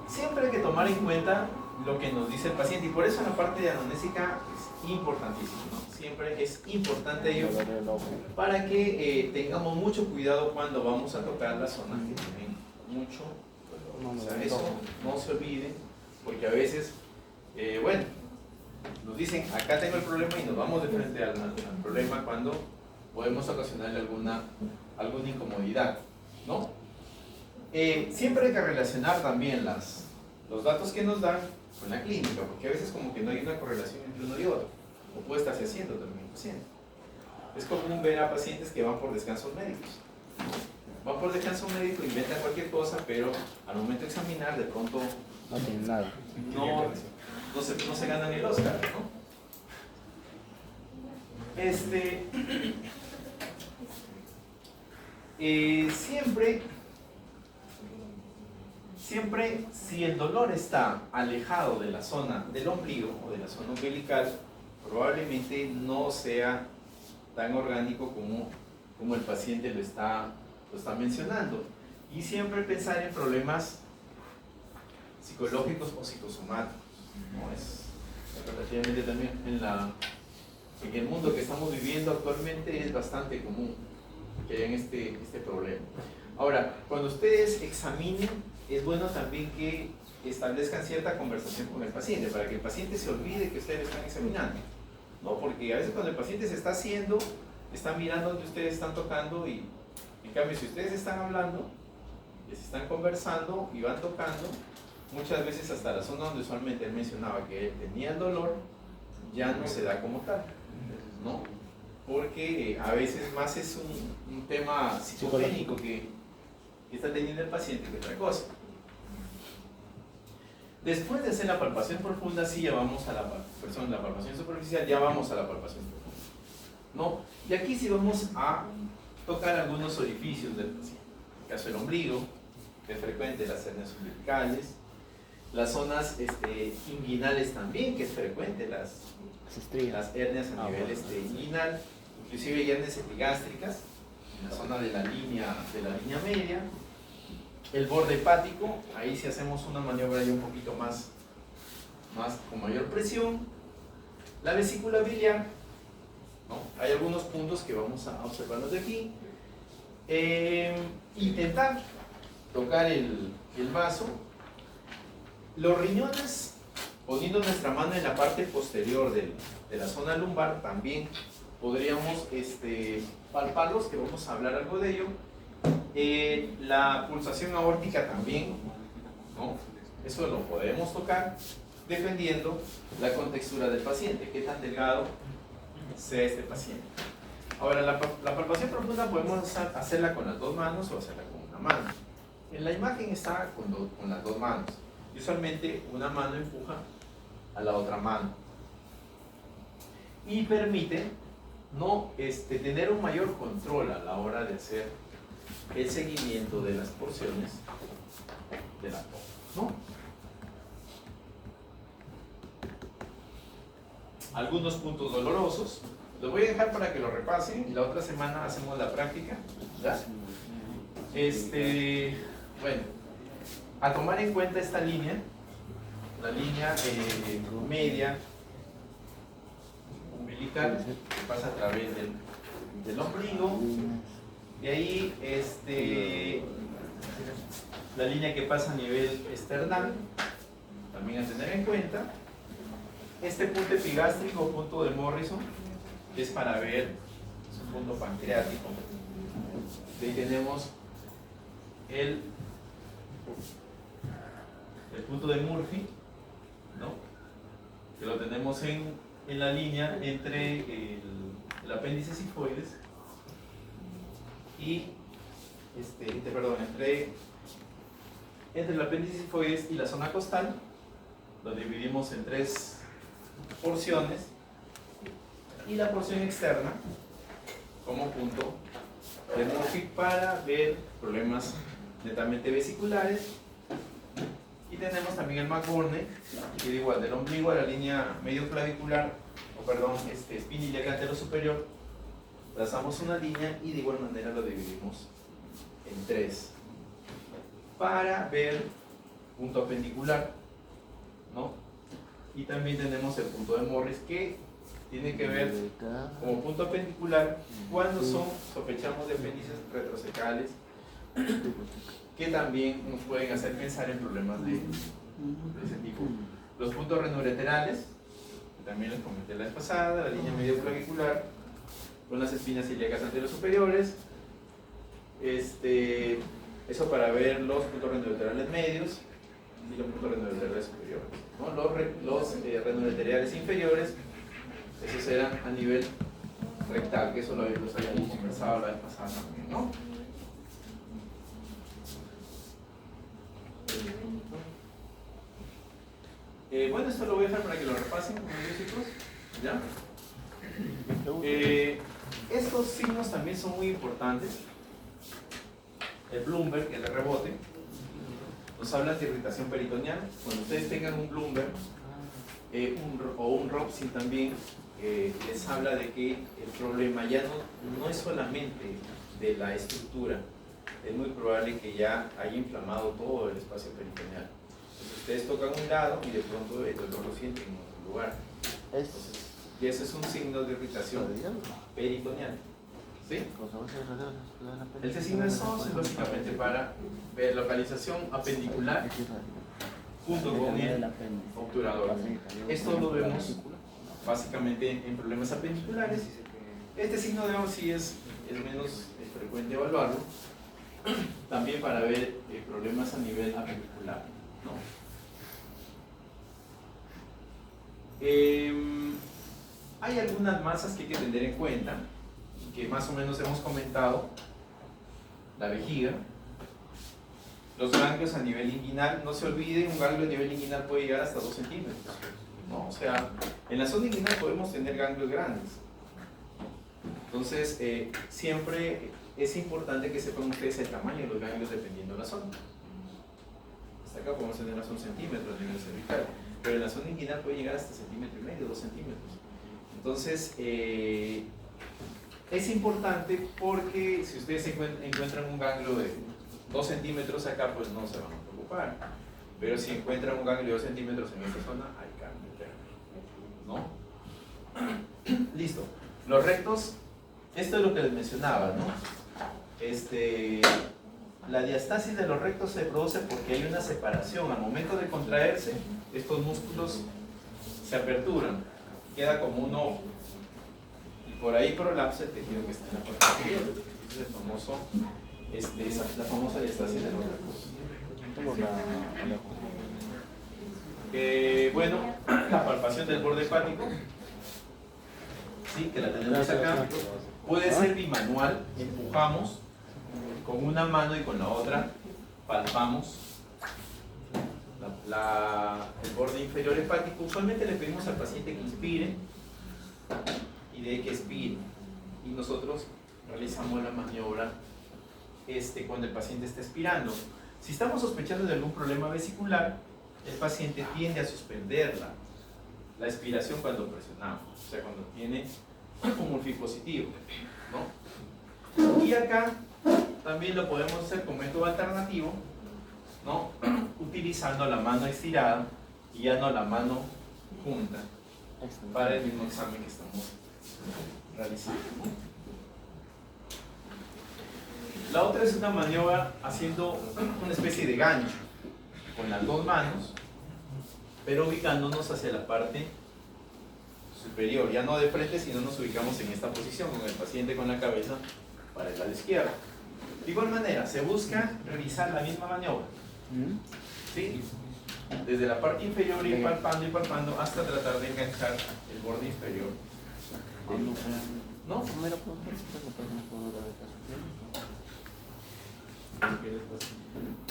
Siempre hay que tomar en cuenta lo que nos dice el paciente, y por eso en la parte de anamnésica es importantísimo, ¿no? Siempre es importante ello para que tengamos mucho cuidado cuando vamos a tocar las zonas que tienen mucho dolor. O sea, eso no se olviden, porque a veces, bueno, nos dicen acá tengo el problema y nos vamos de frente al problema cuando podemos ocasionarle alguna incomodidad, ¿no? Siempre hay que relacionar también los datos que nos dan con la clínica, porque a veces como que no hay una correlación entre uno y otro, o puede estarse haciendo también el paciente. Es común ver a pacientes que van por descansos médicos. Van por descanso médico, inventan cualquier cosa, pero al momento de examinar de pronto no tienen nada. No se ganan el Oscar, ¿no? Siempre, si el dolor está alejado de la zona del ombligo o de la zona umbilical, probablemente no sea tan orgánico como el paciente lo está mencionando. Y siempre pensar en problemas psicológicos o psicosomáticos, ¿no? Es relativamente también en el mundo que estamos viviendo actualmente es bastante común que hayan este problema. Ahora, cuando ustedes examinen, es bueno también que establezcan cierta conversación con el paciente para que el paciente se olvide que ustedes están examinando, ¿no? Porque a veces cuando el paciente se está haciendo, está mirando donde ustedes están tocando, y en cambio si ustedes están hablando, les están conversando y van tocando, muchas veces hasta la zona donde usualmente él mencionaba que él tenía el dolor ya no se da como tal, ¿no? Porque a veces más es un tema psicogénico que está teniendo el paciente que otra cosa. Después de hacer la palpación profunda, sí, ya vamos a la palpación superficial, ya vamos a la palpación profunda, ¿no? Y aquí sí vamos a tocar algunos orificios del paciente. En el caso del ombligo, que es frecuente, las hernias umbilicales, las zonas inguinales también, que es frecuente, las hernias a nivel inguinal, inclusive hernias epigástricas, en la zona de la línea media, el borde hepático, ahí sí hacemos una maniobra ya un poquito más con mayor presión. La vesícula biliar, ¿no? Hay algunos puntos que vamos a observarlos de aquí. Intentar tocar el vaso. Los riñones, poniendo nuestra mano en la parte posterior de la zona lumbar, también podríamos palparlos, que vamos a hablar algo de ello. La pulsación aórtica también, ¿no? Eso lo podemos tocar dependiendo la contextura del paciente, qué tan delgado sea este paciente. Ahora, la palpación profunda podemos hacerla con las dos manos o hacerla con una mano. En la imagen está con las dos manos. Y usualmente una mano empuja a la otra mano y permite tener un mayor control a la hora de hacer el seguimiento de las porciones de la toma, ¿no? Algunos puntos dolorosos los voy a dejar para que lo repasen y la otra semana hacemos la práctica, ¿ya? Bueno, a tomar en cuenta esta línea, la línea media umbilical que pasa a través del ombligo, de ahí la línea que pasa a nivel esternal, también a tener en cuenta. Este punto epigástrico, punto de Morrison, es para ver su punto pancreático. De ahí tenemos el punto de Murphy, ¿no? Que lo tenemos en la línea entre el apéndice sifoides y entre el apéndice sifoides y la zona costal. Lo dividimos en tres porciones y la porción externa como punto de Murphy para ver problemas netamente vesiculares. Y tenemos también el McBurney, que es igual del ombligo a la línea medio clavicular, espina ilíaca antero superior. Trazamos una línea y de igual manera lo dividimos en tres para ver punto apendicular, ¿no? Y también tenemos el punto de Morris, que tiene que ver como punto apendicular cuando sospechamos de apéndices retrosecales, que también nos pueden hacer pensar en problemas de ese tipo. Los puntos renoureterales, que también les comenté la vez pasada, la línea medio clavicular, con las espinas ilíacas anterosuperiores, eso para ver los puntos renoureterales medios y los puntos renoureterales superiores, ¿no? Los renoureterales inferiores, esos eran a nivel rectal, que eso los habíamos conversado la vez pasada también, ¿no? Bueno, esto lo voy a dejar para que lo repasen, chicos, ¿ya? Estos signos también son muy importantes. El Bloomberg, el de rebote, nos habla de irritación peritoneal. Cuando ustedes tengan un Bloomberg o un Robson también, les habla de que el problema ya no es solamente de la estructura, es muy probable que ya haya inflamado todo el espacio peritoneal. Entonces ustedes tocan un lado y de pronto el dolor lo sienten en otro lugar. Entonces, y ese es un signo de irritación peritoneal. ¿Sí? El signo es básicamente para ver localización apendicular junto con el obturador. Esto lo vemos básicamente en problemas apendiculares. Este signo de sí es menos frecuente evaluarlo, también para ver problemas a nivel apendicular, ¿no? Hay algunas masas que hay que tener en cuenta, que más o menos hemos comentado. La vejiga, los ganglios a nivel inguinal. No se olviden, un ganglio a nivel inguinal puede llegar hasta 2 centímetros, ¿no? O sea, en la zona inguinal podemos tener ganglios grandes. Entonces, siempre es importante que sepan ustedes el tamaño de los ganglios dependiendo de la zona. Hasta acá podemos tener hasta 1 centímetro a nivel cervical, pero en la zona inguinal puede llegar hasta 1,5 centímetros, 2 centímetros. Entonces, es importante porque si ustedes encuentran un ganglio 2 centímetros acá, pues no se van a preocupar. Pero si encuentran un ganglio de 2 centímetros en esta zona, hay cambio térmico, ¿no? Listo. Los rectos, esto es lo que les mencionaba, ¿no? La diastasis de los rectos se produce porque hay una separación. Al momento de contraerse, estos músculos se aperturan, queda como un ojo. Y por ahí prolapsa el tejido que está en la parte superior. Es el famoso, la famosa diastasis de los rectos. Bueno, la palpación del borde hepático, sí, que la tenemos acá, puede ser bimanual, empujamos con una mano y con la otra palpamos el borde inferior hepático. Usualmente le pedimos al paciente que inspire y de que expire, y nosotros realizamos la maniobra cuando el paciente está expirando. Si estamos sospechando de algún problema vesicular, el paciente tiende a suspender la expiración cuando presionamos, o sea, cuando tiene un mulfi positivo, ¿no? Y acá también lo podemos hacer con método alternativo, ¿no? Utilizando la mano estirada y ya no la mano junta para el mismo examen que estamos realizando. La otra es una maniobra haciendo una especie de gancho con las dos manos, pero ubicándonos hacia la parte superior, ya no de frente, sino nos ubicamos en esta posición con el paciente con la cabeza para el lado izquierdo. De igual manera, se busca realizar la misma maniobra, ¿sí? Desde la parte inferior y palpando hasta tratar de enganchar el borde inferior. ¿No?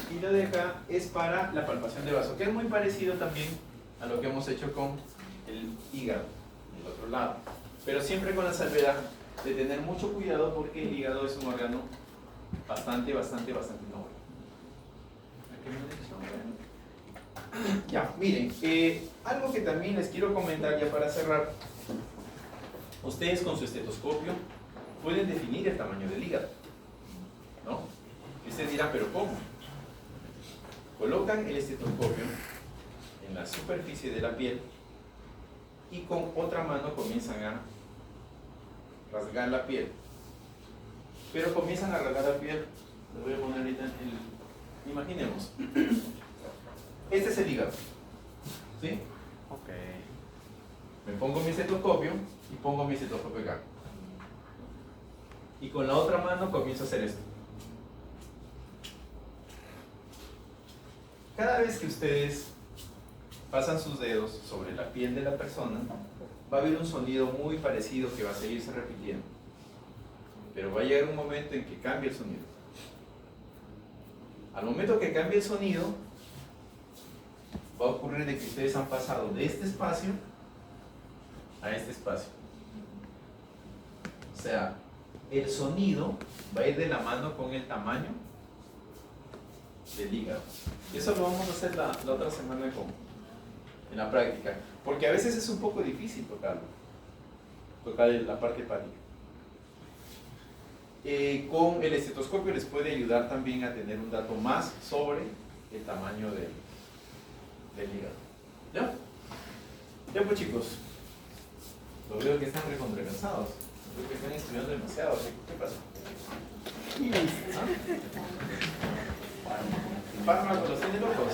Y lo de acá es para la palpación de vaso, que es muy parecido también a lo que hemos hecho con el hígado, del otro lado. Pero siempre con la salvedad de tener mucho cuidado porque el hígado es un órgano bastante noble. Ya, miren, algo que también les quiero comentar ya para cerrar. Ustedes con su estetoscopio pueden definir el tamaño del hígado, ¿no? Y ustedes dirán, ¿pero cómo? Colocan el estetoscopio en la superficie de la piel y con otra mano comienzan a rasgar la piel. Pero comienzan a rasgar la piel, lo voy a poner ahorita en el... Imaginemos. Este es el hígado, ¿sí? Ok. Me pongo mi estetoscopio y pongo mi estetoscopio acá. Y con la otra mano comienzo a hacer esto. Cada vez que ustedes pasan sus dedos sobre la piel de la persona, va a haber un sonido muy parecido que va a seguirse repitiendo. Pero va a llegar un momento en que cambie el sonido. Al momento que cambie el sonido, va a ocurrir de que ustedes han pasado de este espacio a este espacio. O sea, el sonido va a ir de la mano con el tamaño del hígado. Y eso lo vamos a hacer la otra semana en la práctica. Porque a veces es un poco difícil tocar la parte hepática. Con el estetoscopio les puede ayudar también a tener un dato más sobre el tamaño del hígado. ¿Ya? Ya pues chicos, lo veo que están recontracansados. Creo que están estudiando demasiado, chicos. ¿Qué pasa? ¿Ah? Fármacos los tiene locos.